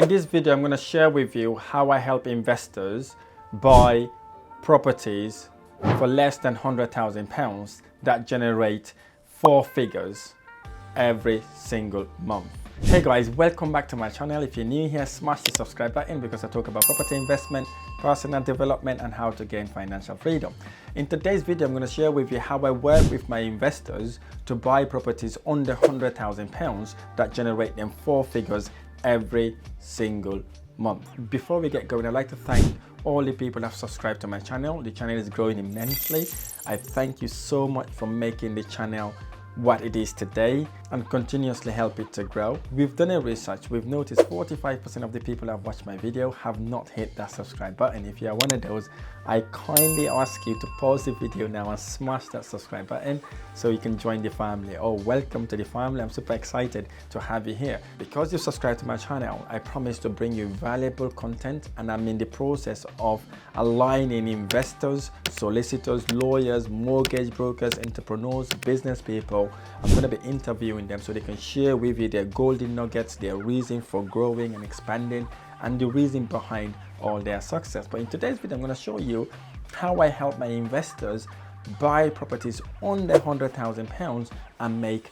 In this video, I'm going to share with you how I help investors buy properties for less than £100,000 that generate 4 figures every single month. Hey guys, welcome back to my channel. If you're new here, smash the subscribe button because I talk about property investment, personal development, and how to gain financial freedom. In today's video, I'm going to share with you how I work with my investors to buy properties under £100,000 that generate them 4 figures every single month. Before we get going, I'd like to thank all the people that have subscribed to my channel. The channel is growing immensely. I thank you so much for making the channel what it is today and continuously help it to grow. We've done a research. We've noticed 45% of the people that have watched my video have not hit that subscribe button. If you are one of those, I kindly ask you to pause the video now and smash that subscribe button so you can join the family. Oh, welcome to the family. I'm super excited to have you here. Because you subscribe to my channel, I promise to bring you valuable content, and I'm in the process of aligning investors, solicitors, lawyers, mortgage brokers, entrepreneurs, business people. I'm going to be interviewing them so they can share with you their golden nuggets, their reason for growing and expanding, and the reason behind all their success. But in today's video, I'm going to show you how I help my investors buy properties under £100,000 and make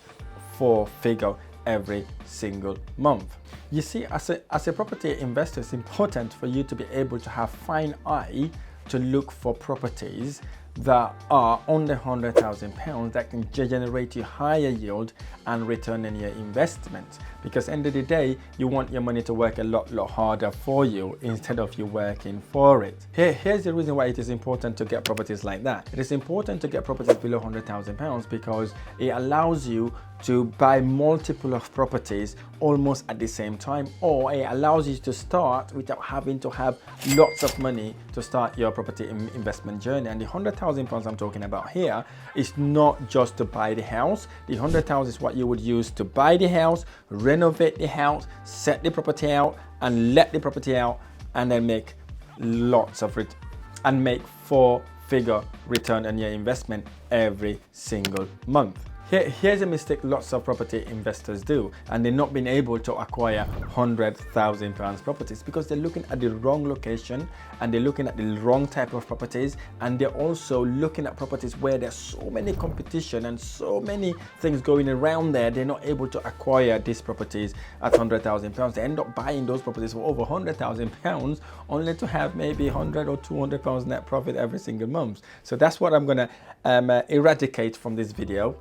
4 figure every single month. You see, as a property investor, it's important for you to be able to have fine eye to look for properties that are under £100,000 that can generate you higher yield and return on your investment. Because end of the day, you want your money to work a lot harder for you instead of you working for it. Here's the reason why it is important to get properties like that. It is important to get properties below £100,000 because it allows you to buy multiple of properties almost at the same time, or it allows you to start without having to have lots of money to start your property investment journey. And the £100,000 I'm talking about here is not just to buy the house. The £100,000 is what you would use to buy the house, renovate the house, set the property out, and let the property out, and then make lots of it and make 4-figure return on your investment every single month. Here's a mistake lots of property investors do, and they're not being able to acquire £100,000 properties because they're looking at the wrong location, and they're looking at the wrong type of properties, and they're also looking at properties where there's so many competition and so many things going around there. They're not able to acquire these properties at £100,000. They end up buying those properties for over £100,000 only to have maybe £100 or £200 net profit every single month. So that's what I'm gonna eradicate from this video.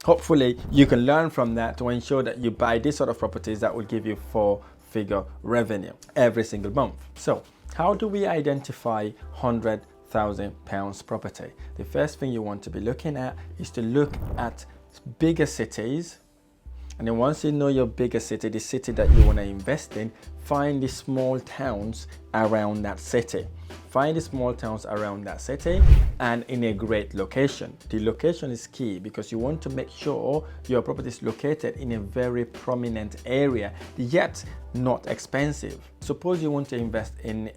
Hopefully you can learn from that to ensure that you buy this sort of properties that will give you 4-figure revenue every single month. So how do we identify £100,000 property? The first thing you want to be looking at is to look at bigger cities. And then once you know your bigger city, the city that you want to invest in, find the small towns around that city. Find the small towns around that city and in a great location. The location is key because you want to make sure your property is located in a very prominent area, yet not expensive. Suppose you want to invest in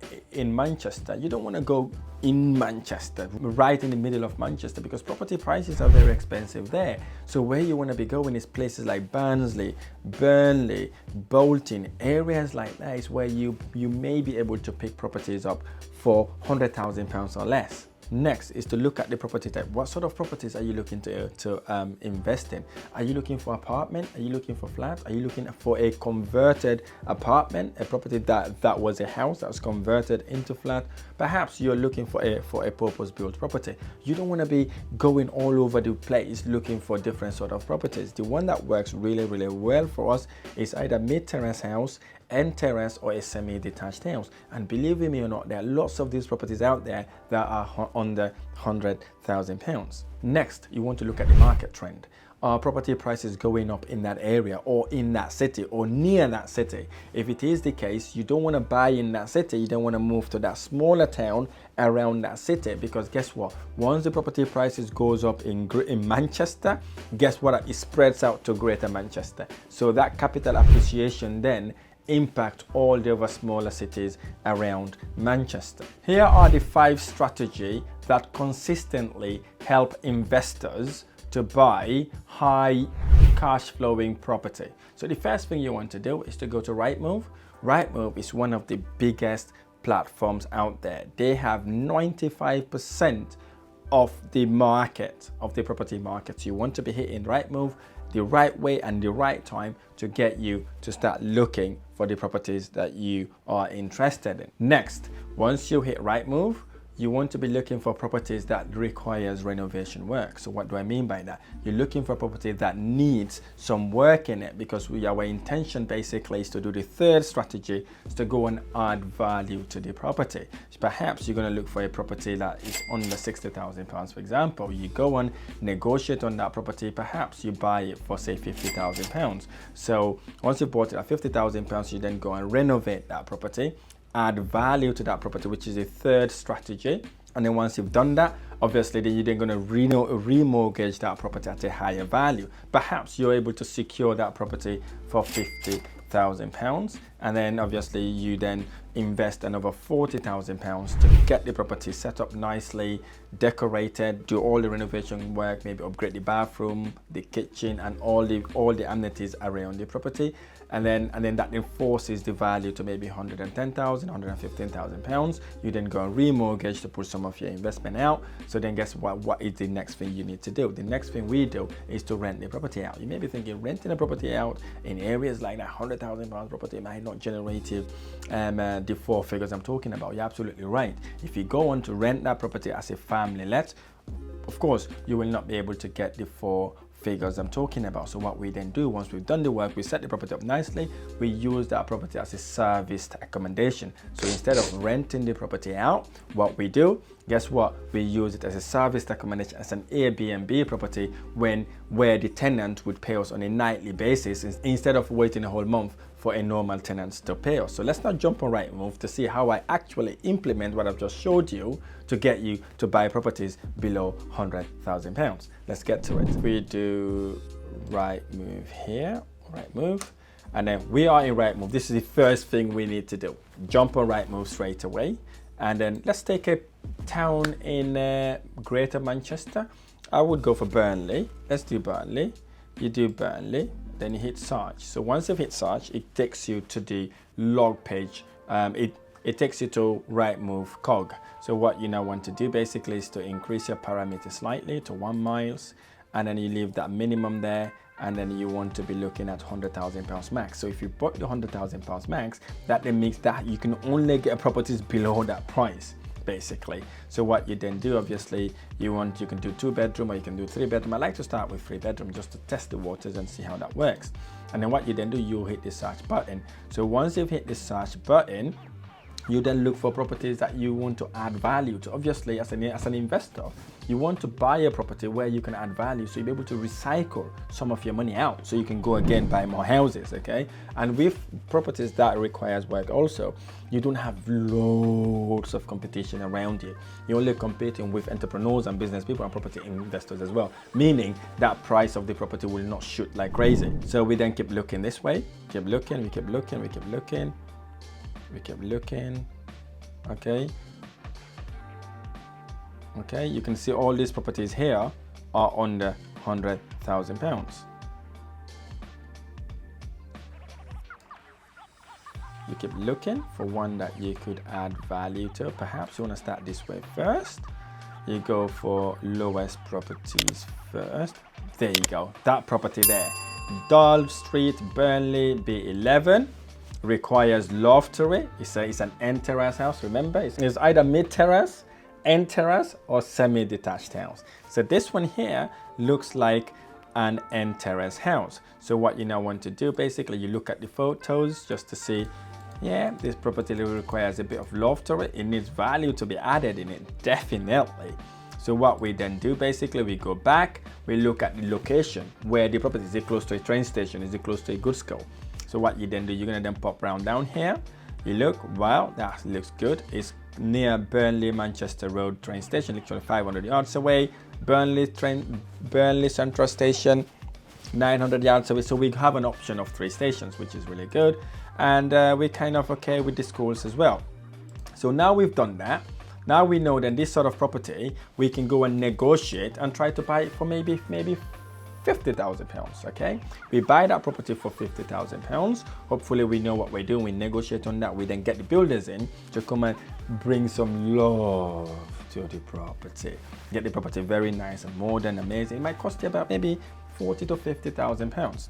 Manchester. You don't want to go in Manchester, right in the middle of Manchester, because property prices are very expensive there. So where you want to be going is places like Barnsley, Burnley, Bolton. Areas like that is where you may be able to pick properties up for £100,000 or less. Next is to look at the property type. What sort of properties are you looking to invest in? Are you looking for apartment? Are you looking for flat? Are you looking for a converted apartment, a property that was a house that was converted into flat? Perhaps you're looking for a purpose-built property. You don't want to be going all over the place looking for different sort of properties. The one that works really well for us is either mid-terrace house, end terrace, or a semi-detached house. And believe me or not, there are lots of these properties out there that are under £100,000. Next, you want to look at the market trend. Are property prices going up in that area or in that city or near that city? If it is the case, you don't want to buy in that city. You don't want to move to that smaller town around that city, because guess what? Once the property prices goes up in Manchester, guess what? It spreads out to Greater Manchester. So that capital appreciation then impact all the other smaller cities around Manchester. Here are the 5 strategies that consistently help investors to buy high cash flowing property. So the first thing you want to do is to go to Rightmove Rightmove is one of the biggest platforms out there. They have 95% of the market, of the property market. So you want to be hitting Rightmove the right way and the right time to get you to start looking for the properties that you are interested in. Next, once you hit Rightmove, you want to be looking for properties that requires renovation work. So what do I mean by that? You're looking for a property that needs some work in it, because our intention basically is to do the third strategy, is to go and add value to the property. Perhaps you're going to look for a property that is under £60,000, for example. You go and negotiate on that property. Perhaps you buy it for, say, £50,000. So once you bought it at £50,000, you then go and renovate that property, add value to that property, which is a third strategy. And then once you've done that, obviously then you're then going to remortgage that property at a higher value. Perhaps you're able to secure that property for £50,000, and then obviously you then invest another £40,000 to get the property set up nicely, decorated, do all the renovation work, maybe upgrade the bathroom, the kitchen, and all the amenities around the property. And then that enforces the value to maybe £110,000, £115,000. You then go and remortgage to pull some of your investment out. So then guess what is the next thing you need to do? The next thing we do is to rent the property out. You may be thinking renting a property out in areas like that £100,000 property might not generate you the four figures I'm talking about. You're absolutely right. If you go on to rent that property as a family let, of course you will not be able to get the four figures I'm talking about. So what we then do, once we've done the work, we set the property up nicely, we use that property as a serviced accommodation. So instead of renting the property out, what we do, guess what, we use it as a serviced accommodation, as an Airbnb property, where the tenant would pay us on a nightly basis instead of waiting a whole month for a normal tenant to pay us. So let's not jump on Rightmove to see how I actually implement what I've just showed you to get you to buy properties below £100,000. Let's get to it. We do Rightmove here, Rightmove, and then we are in Rightmove. This is the first thing we need to do. Jump on Rightmove straight away, and then let's take a town in Greater Manchester. I would go for Burnley. Let's do Burnley. You do Burnley, then you hit search. So once you've hit search, it takes you to the log page. It takes you to Rightmove cog. So what you now want to do basically is to increase your parameter slightly to 1 mile, and then you leave that minimum there, and then you want to be looking at £100,000 max. So if you bought the £100,000 max, that then means that you can only get properties below that price, basically. So what you then do, obviously, you can do 2-bedroom or you can do 3-bedroom. I like to start with 3-bedroom just to test the waters and see how that works. And then what you then do, you hit the search button. So once you've hit the search button, you then look for properties that you want to add value to. Obviously, as an investor, you want to buy a property where you can add value, so you'll be able to recycle some of your money out, so you can go again buy more houses, okay? And with properties that requires work also, you don't have loads of competition around you. You're only competing with entrepreneurs and business people and property investors as well, meaning that price of the property will not shoot like crazy. So we then keep looking this way, keep looking, we keep looking, we keep looking. We keep looking, okay, you can see all these properties here are under £100,000. You keep looking for one that you could add value to. Perhaps you want to start this way first. You go for lowest properties first. There you go, that property there, Dulve Street, Burnley, B11. Requires loft to it. It's an end terrace house. Remember, it's either mid terrace, end terrace, or semi-detached house. So this one here looks like an end terrace house. So what you now want to do, basically, you look at the photos just to see, yeah, this property requires a bit of loft to it. It needs value to be added in it, definitely. So what we then do, basically, we go back, we look at the location where the property is. Is it close to a train station? Is it close to a goods school? So what you then do, you're gonna then pop around down here. You look, wow, that looks good. It's near Burnley Manchester Road train station, literally 500 yards away. Burnley Central Station, 900 yards away. So we have an option of 3 stations, which is really good. And we're kind of okay with the schools as well. So now we've done that. Now we know that this sort of property, we can go and negotiate and try to buy it for maybe £50,000. Okay, we buy that property for £50,000. Hopefully we know what we're doing, we negotiate on that, we then get the builders in to come and bring some love to the property, get the property very nice and modern, amazing. It might cost you about maybe £40,000 to £50,000.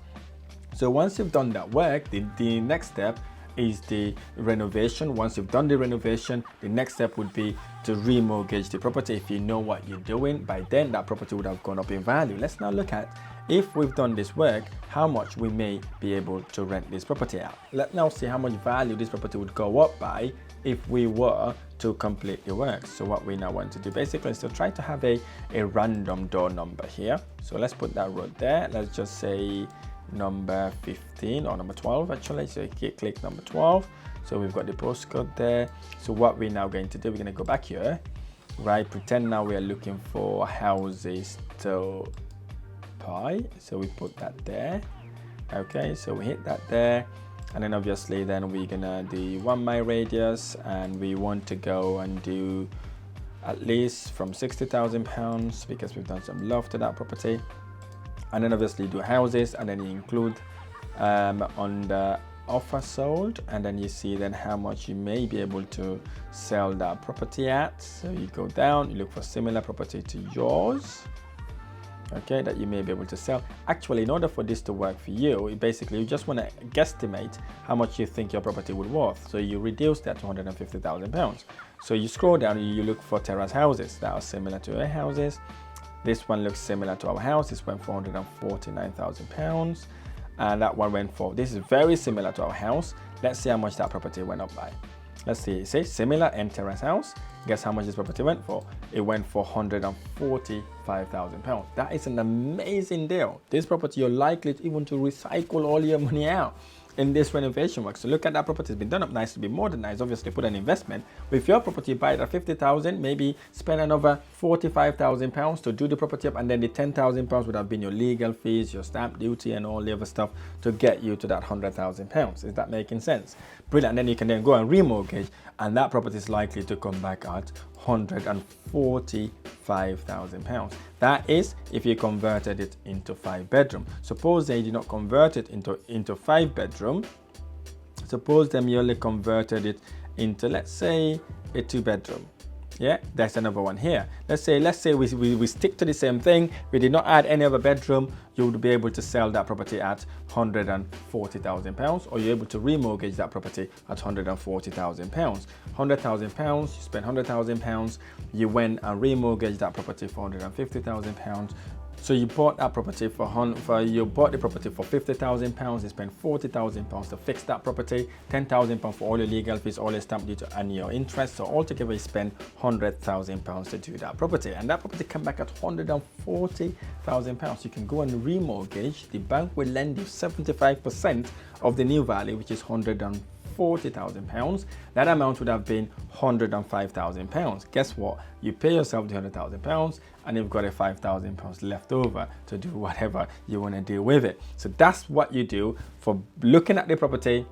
So once you've done that work, the next step is the renovation. Once you've done the renovation, the next step would be to remortgage the property. If you know what you're doing, by then that property would have gone up in value. Let's now look at, if we've done this work, how much we may be able to rent this property out. Let's now see how much value this property would go up by if we were to complete the work. So what we now want to do basically is to try to have a random door number here. So let's put that road there. Let's just say number 15 or number 12 actually. So you click number 12. So we've got the postcode there. So what we're now going to do, we're going to go back here, right? Pretend now we are looking for houses to buy. So we put that there. Okay, so we hit that there. And then obviously then we're gonna do 1 mile radius, and we want to go and do at least from £60,000 because we've done some love to that property. And then obviously do houses, and then you include on the offer sold, and then you see then how much you may be able to sell that property at. So you go down, you look for similar property to yours, okay, that you may be able to sell. Actually, in order for this to work for you, you just want to guesstimate how much you think your property would worth. So you reduce that to £150,000. So you scroll down and you look for terrace houses that are similar to our houses. This one looks similar to our house. This went for £149,000, and that one went for, this is very similar to our house. Let's see how much that property went up by. Let's see, it says similar and terrace house. Guess how much this property went for? It went for £145,000. That is an amazing deal. This property, you're likely even to recycle all your money out in this renovation work. So look at that property, it's been done up nicely, been modernized, obviously put an investment. With your property, buy it at £50,000, maybe spend another £45,000 to do the property up, and then the £10,000 would have been your legal fees, your stamp duty, and all the other stuff to get you to that £100,000. Is that making sense? Brilliant. And then you can then go and remortgage, and that property is likely to come back at £145,000. That is if you converted it into 5-bedroom. Suppose they did not convert it into 5-bedroom. Suppose them you only converted it into, let's say, a 2-bedroom. Yeah, that's another one here. Let's say we stick to the same thing. We did not add any other bedroom. You would be able to sell that property at £140,000, or you're able to remortgage that property at £140,000. £100,000, you spend £100,000. You went and remortgaged that property for £150,000. So you bought that property you bought the property for £50,000. You spent £40,000 to fix that property, £10,000 for all your legal fees, all your stamp duty, and your interest. So altogether, you spend £100,000 to do that property, and that property come back at £140,000. You can go and remortgage. The bank will lend you 75% of the new value, which is £140,000. That amount would have been £105,000. Guess what? You pay yourself the £100,000, and you've got a £5,000 left over to do whatever you want to do with it. So that's what you do for looking at the property,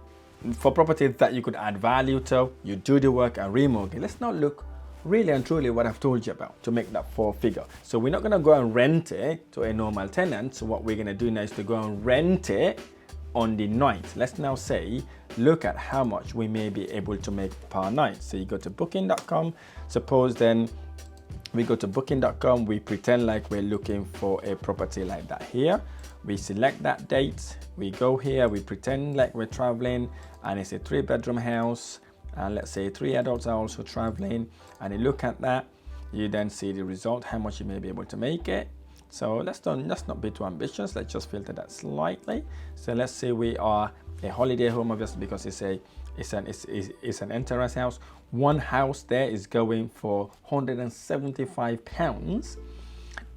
for properties that you could add value to. You do the work and remortgage. Let's now look really and truly what I've told you about to make that 4-figure. So we're not going to go and rent it to a normal tenant. So what we're going to do now is to go and rent it on the night. Let's now say, look at how much we may be able to make per night. So you go to booking.com. Suppose then we go to booking.com, we pretend like we're looking for a property like that here. We select that date, we go here, we pretend like we're traveling, and it's a 3-bedroom house, and let's say 3 adults are also traveling, and you look at that, you then see the result, how much you may be able to make it. So let's not be too ambitious. Let's just filter that slightly. So let's say we are a holiday home, obviously, because it's an end-terrace house. One house there is going for £175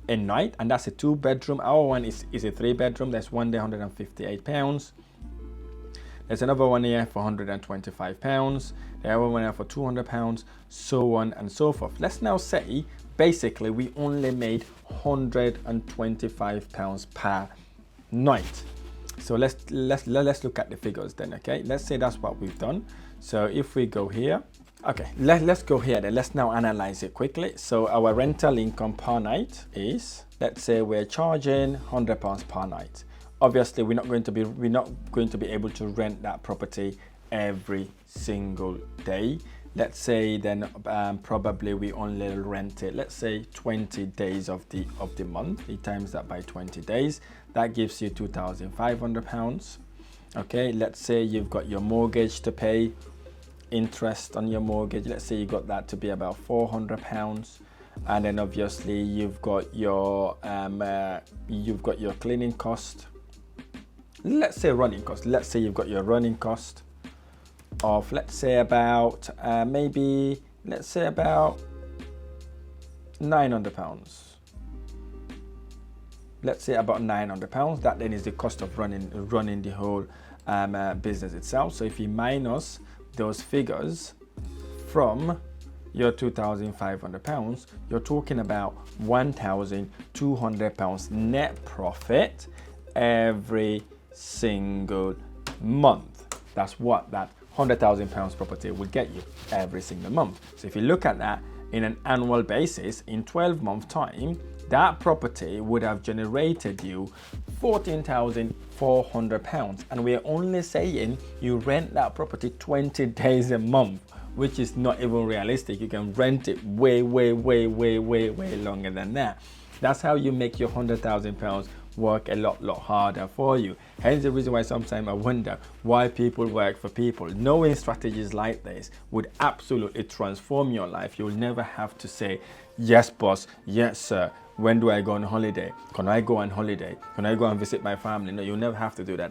a night, and that's a 2-bedroom. Our one is a 3-bedroom. There's one there, £158. There's another one here for £125. The other one here for £200, so on and so forth. Let's now say, basically, we only made £125 per night. So let's look at the figures then, okay? Let's say that's what we've done. So if we go here Okay, let's go here then. Let's now analyze it quickly. So our rental income per night is, let's say we're charging £100 per night. Obviously, we're not going to be able to rent that property every single day. Let's say then probably we only rent it, let's say 20 days of the month. You times that by 20 days, that gives you £2,500. Okay, let's say you've got your mortgage to pay, interest on your mortgage. Let's say you got that to be about £400, and then obviously you've got your cleaning cost. Let's say running cost. Let's say you've got your running cost of, let's say about maybe, let's say about £900. Let's say about £900. That then is the cost of running the whole business itself. So if you minus those figures from your £2,500, you're talking about £1,200 net profit every single month. That's what that £100,000 property would get you every single month. So if you look at that in an annual basis, in 12-month time, that property would have generated you £14,400, and we're only saying you rent that property 20 days a month, which is not even realistic. You can rent it way longer than that. That's how you make your £100,000 work a lot harder for you. Hence the reason why sometimes I wonder why people work for people. Knowing strategies like this would absolutely transform your life. You'll never have to say, yes boss, yes sir, when do I go on holiday? Can I go on holiday? Can I go and visit my family? No, you'll never have to do that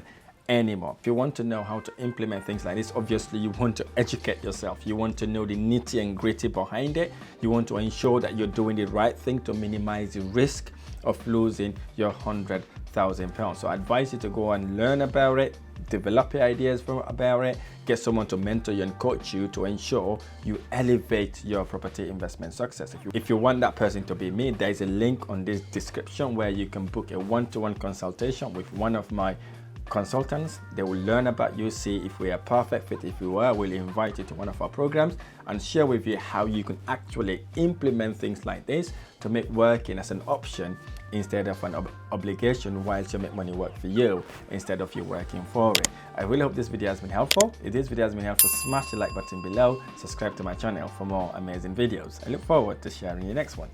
anymore. If you want to know how to implement things like this, obviously you want to educate yourself. You want to know the nitty and gritty behind it. You want to ensure that you're doing the right thing to minimize the risk of losing your £100,000. So I advise you to go and learn about it, develop your ideas about it, get someone to mentor you and coach you to ensure you elevate your property investment success. If you want that person to be me, there is a link on this description where you can book a one-to-one consultation with one of my consultants. They will learn about you, see if we are perfect fit. If you are, we'll invite you to one of our programs and share with you how you can actually implement things like this to make working as an option instead of an obligation, whilst you make money work for you instead of you working for it. I really hope this video has been helpful. If this video has been helpful, smash the like button below, subscribe to my channel for more amazing videos. I look forward to sharing your next one.